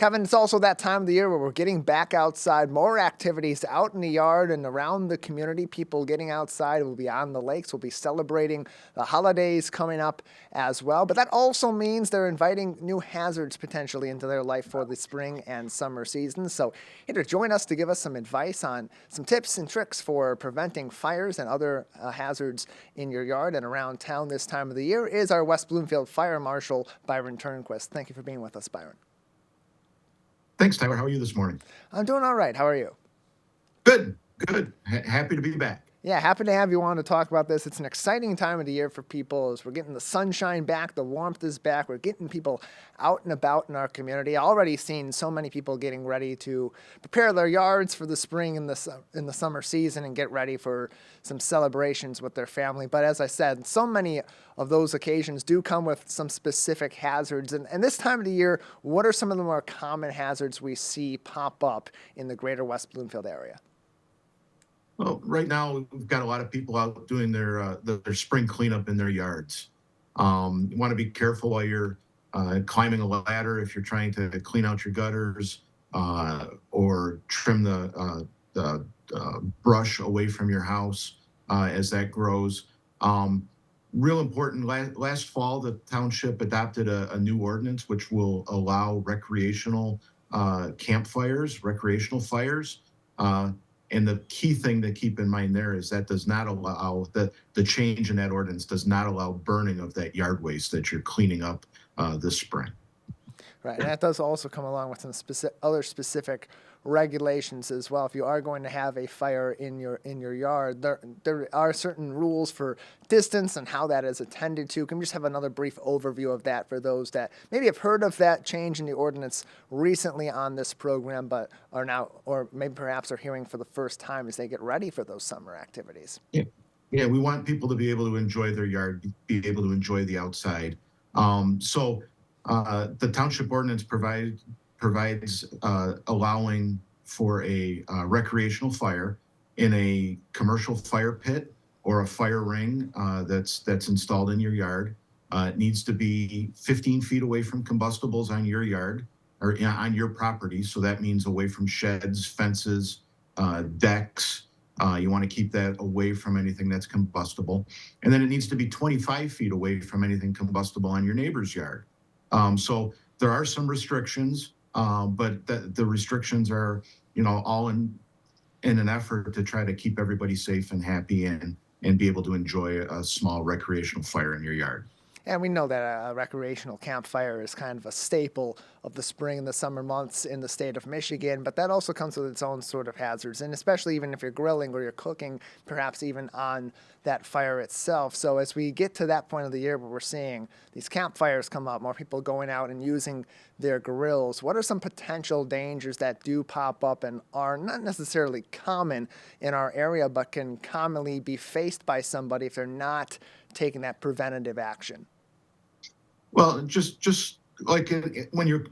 Kevin, it's also that time of the year where we're getting back outside, more activities out in the yard and around the community. People getting outside will be on the lakes. We'll be celebrating the holidays coming up as well. But that also means they're inviting new hazards potentially into their life for the spring and summer seasons. So here to join us to give us some advice on some tips and tricks for preventing fires and other hazards in your yard and around town this time of the year is our West Bloomfield Fire Marshal, Byron Turnquist. Thank you for being with us, Byron. Thanks, Tyler. How are you this morning? I'm doing all right. How are you? Good. Happy to be back. Yeah, happy to have you on to talk about this. It's an exciting time of the year for people as we're getting the sunshine back, the warmth is back. We're getting people out and about in our community. Already seen so many people getting ready to prepare their yards for the spring and in the summer season and get ready for some celebrations with their family. But as I said, so many of those occasions do come with some specific hazards. And this time of the year, what are some of the more common hazards we see pop up in the greater West Bloomfield area? Well, right now we've got a lot of people out doing their spring cleanup in their yards. You want to be careful while you're climbing a ladder if you're trying to clean out your gutters or trim the brush away from your house as that grows. Real important, last fall, the township adopted a new ordinance which will allow recreational campfires, recreational fires. And the key thing to keep in mind there is that does not allow, the change in that ordinance does not allow burning of that yard waste that you're cleaning up this spring. Right, and that does also come along with some other specific regulations as well. If you are going to have a fire in your yard, there are certain rules for distance and how that is attended to. Can we just have another brief overview of that for those that maybe have heard of that change in the ordinance recently on this program, but are now, or maybe perhaps are hearing for the first time as they get ready for those summer activities? Yeah, we want people to be able to enjoy their yard, be able to enjoy the outside. The township ordinance provides allowing for a recreational fire in a commercial fire pit or a fire ring that's installed in your yard. It needs to be 15 feet away from combustibles on your yard or on your property. So that means away from sheds, fences, decks. You want to keep that away from anything that's combustible. And then it needs to be 25 feet away from anything combustible on your neighbor's yard. So there are some restrictions, but the restrictions are, all in an effort to try to keep everybody safe and happy and be able to enjoy a small recreational fire in your yard. And we know that a recreational campfire is kind of a staple of the spring and the summer months in the state of Michigan, but that also comes with its own sort of hazards, and especially even if you're grilling or you're cooking, perhaps even on that fire itself. So as we get to that point of the year where we're seeing these campfires come up, more people going out and using their grills, what are some potential dangers that do pop up and are not necessarily common in our area, but can commonly be faced by somebody if they're not taking that preventative action? Well, just like when you're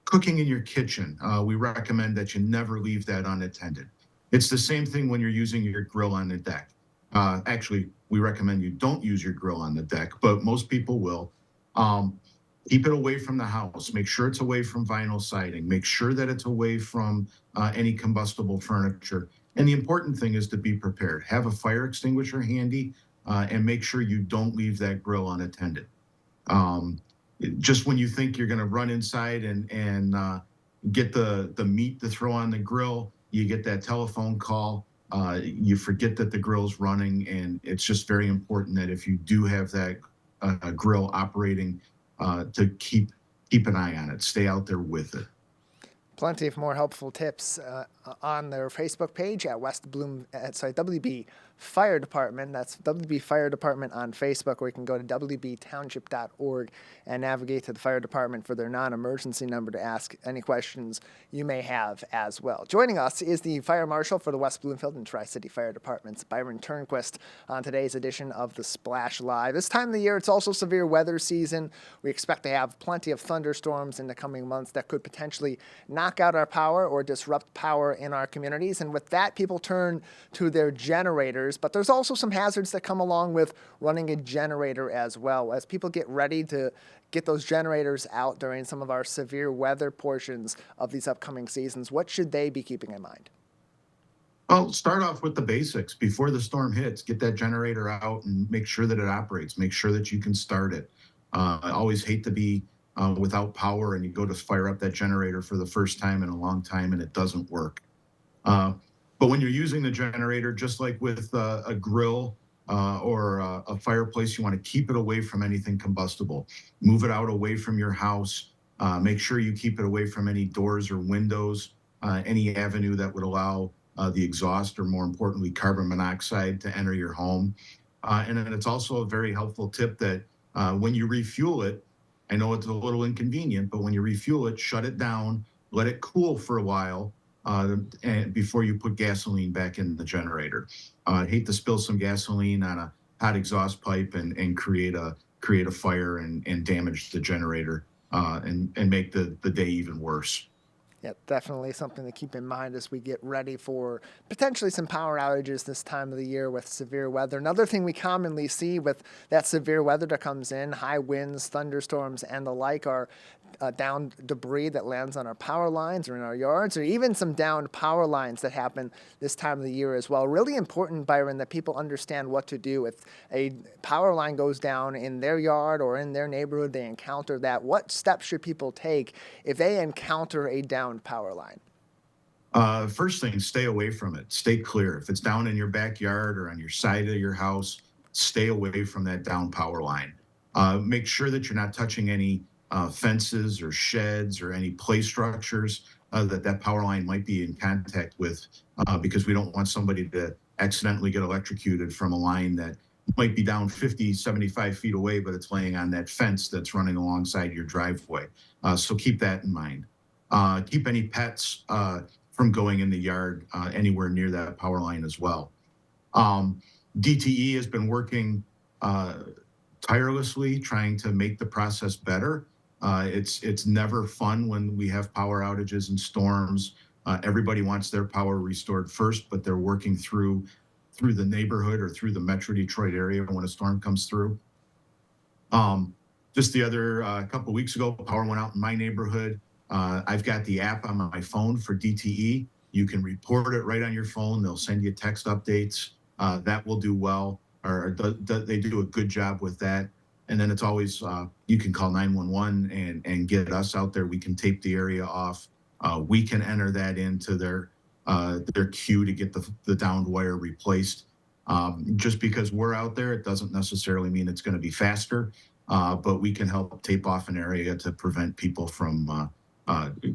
cooking in your kitchen, we recommend that you never leave that unattended. It's the same thing when you're using your grill on the deck. Actually, we recommend you don't use your grill on the deck, but most people will. Keep it away from the house. Make sure it's away from vinyl siding. Make sure that it's away from any combustible furniture. And the important thing is to be prepared. Have a fire extinguisher handy and make sure you don't leave that grill unattended. Just when you think you're going to run inside and get the meat to throw on the grill, you get that telephone call. You forget that the grill's running, and it's just very important that if you do have that grill operating, to keep an eye on it. Stay out there with it. Plenty of more helpful tips on their Facebook page at WB Fire Department. That's WB Fire Department on Facebook, or you can go to wbtownship.org and navigate to the fire department for their non-emergency number to ask any questions you may have as well. Joining us is the Fire Marshal for the West Bloomfield and Tri-City Fire Departments, Byron Turnquist, on today's edition of the Splash Live. This time of the year, it's also severe weather season. We expect to have plenty of thunderstorms in the coming months that could potentially knock out our power or disrupt power in our communities. And with that, people turn to their generators. But there's also some hazards that come along with running a generator as well. As people get ready to get those generators out during some of our severe weather portions of these upcoming seasons, what should they be keeping in mind? Well, start off with the basics. Before the storm hits, get that generator out and make sure that it operates. Make sure that you can start it. I always hate to be without power and you go to fire up that generator for the first time in a long time and it doesn't work. Uh, but when you're using the generator, just like with a grill or a fireplace, you want to keep it away from anything combustible. Move it out away from your house. Make sure you keep it away from any doors or windows, any avenue that would allow the exhaust or, more importantly, carbon monoxide to enter your home. And then it's also a very helpful tip that when you refuel it, I know it's a little inconvenient, but when you refuel it, shut it down, let it cool for a while and before you put gasoline back in the generator. I hate to spill some gasoline on a hot exhaust pipe and create a fire and damage the generator and make the day even worse. Yeah, definitely something to keep in mind as we get ready for potentially some power outages this time of the year with severe weather. Another thing we commonly see with that severe weather that comes in, high winds, thunderstorms, and the like, are downed debris that lands on our power lines or in our yards, or even some downed power lines that happen this time of the year as well. Really important, Byron, that people understand what to do if a power line goes down in their yard or in their neighborhood, they encounter that. What steps should people take if they encounter a downed power line? First thing, stay away from it. Stay clear. If it's down in your backyard or on your side of your house, stay away from that down power line. Make sure that you're not touching any fences or sheds or any play structures that power line might be in contact with, because we don't want somebody to accidentally get electrocuted from a line that might be down 50, 75 feet away, but it's laying on that fence that's running alongside your driveway. So keep that in mind. Keep any pets from going in the yard anywhere near that power line as well. DTE has been working tirelessly trying to make the process better. It's never fun when we have power outages and storms. Everybody wants their power restored first, but they're working through the neighborhood or through the Metro Detroit area when a storm comes through. Just the other couple of weeks ago, power went out in my neighborhood. I've got the app on my phone for DTE. You can report it right on your phone. They'll send you text updates. That will do well, or they do a good job with that. And then it's always, you can call 911 and get us out there. We can tape the area off. We can enter that into their queue to get the downed wire replaced. Just because we're out there, it doesn't necessarily mean it's going to be faster, but we can help tape off an area to prevent people from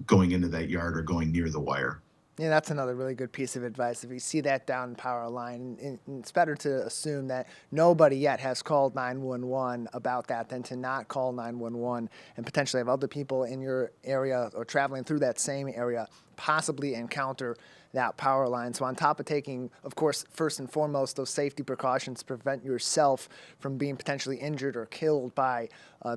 going into that yard or going near the wire. Yeah, that's another really good piece of advice. If you see that down power line, and it's better to assume that nobody yet has called 911 about that than to not call 911 and potentially have other people in your area or traveling through that same area possibly encounter that power line. So on top of taking, of course, first and foremost, those safety precautions to prevent yourself from being potentially injured or killed by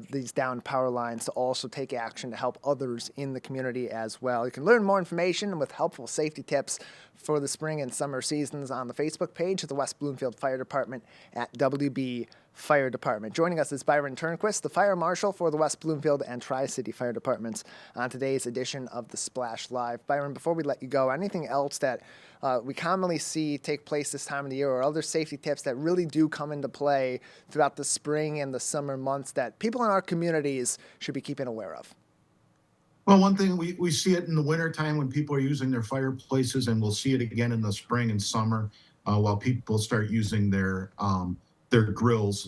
these downed power lines, to also take action to help others in the community as well. You can learn more information with helpful safety tips for the spring and summer seasons on the Facebook page of the West Bloomfield Fire Department at WB Fire Department. Joining us is Byron Turnquist, the Fire Marshal for the West Bloomfield and Tri-City Fire Departments, on today's edition of the Splash Live. Byron, before we let you go, anything else that we commonly see take place this time of the year, or other safety tips that really do come into play throughout the spring and the summer months that people in our communities should be keeping aware of? Well, one thing we see it in the wintertime when people are using their fireplaces, and we'll see it again in the spring and summer while people start using their grills.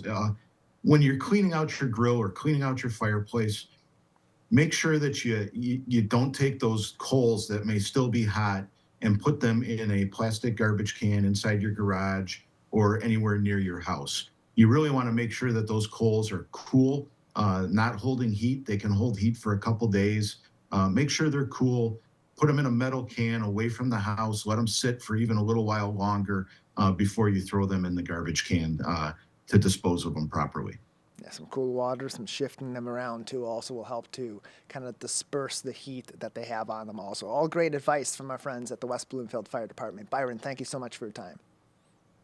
When you're cleaning out your grill or cleaning out your fireplace, make sure that you don't take those coals that may still be hot and put them in a plastic garbage can inside your garage or anywhere near your house. You really want to make sure that those coals are cool, not holding heat. They can hold heat for a couple days. Make sure they're cool. Put them in a metal can away from the house. Let them sit for even a little while longer before you throw them in the garbage can to dispose of them properly. Yeah, some cool water, some shifting them around too also will help to kind of disperse the heat that they have on them also. All great advice from our friends at the West Bloomfield Fire Department. Byron, thank you so much for your time.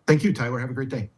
Thank you, Tyler. Have a great day.